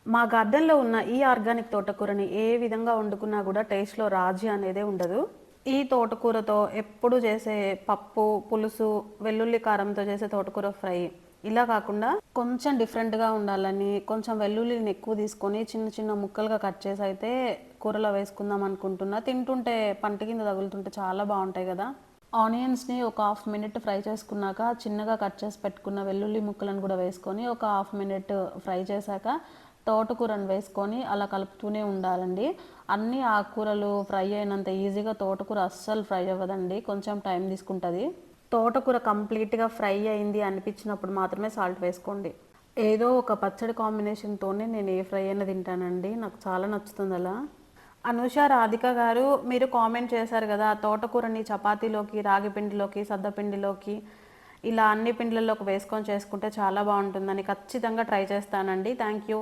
మా గార్డెన్‌లో ఉన్న ఈ ఆర్గానిక్ తోటకూరని ఏ విధంగా వండుకున్నా గూడా టేస్ట్‌లో రాజీ అనేదే ఉండదు. ఈ తోటకూరతో ఎప్పుడు చేసే పప్పు, పులుసు, వెల్లుల్లి కారంతో చేసే తోటకూర ఫ్రై ఇలా కాకుండా కొంచెం డిఫరెంట్‌గా ఉండాలని కొంచెం వెల్లుల్లిని ఎక్కువ తీసుకొని చిన్న చిన్న ముక్కలుగా కట్ చేసి అయితే కూరలో వేసుకుందాం అనుకుంటున్నా. తింటుంటే పంట కింద తగులుతుంటే చాలా బావుంటాయి గదా! ఆనియన్స్‌ని ఒక హాఫ్ మినిట్ ఫ్రై చేసుకున్నాక చిన్నగా కట్ చేసి పెట్టుకున్న వెల్లుల్లి ముక్కలను కూడా వేసుకొని ఒక హాఫ్ మినిట్ ఫ్రై చేశాక తోటకూరను వేసుకొని అలా కలుపుతూనే ఉండాలండి. అన్ని ఆకుకూరలు ఫ్రై అయినంత ఈజీగా తోటకూర అస్సలు ఫ్రై అవ్వదండి, కొంచెం టైం తీసుకుంటుంది. తోటకూర కంప్లీట్గా ఫ్రై అయింది అనిపించినప్పుడు మాత్రమే సాల్ట్ వేసుకోండి. ఏదో ఒక పచ్చడి కాంబినేషన్తోనే నేను ఏ ఫ్రై అయినా తింటానండి, నాకు చాలా నచ్చుతుంది అలా. అనుష రాధిక గారు, మీరు కామెంట్ చేశారు కదా తోటకూరని చపాతీలోకి, రాగి పిండిలోకి, సద్ద పిండిలోకి ఇలా అన్ని పిండిలలోకి వేసుకొని చేసుకుంటే చాలా బాగుంటుందని. ఖచ్చితంగా ట్రై చేస్తానండి. Thank you.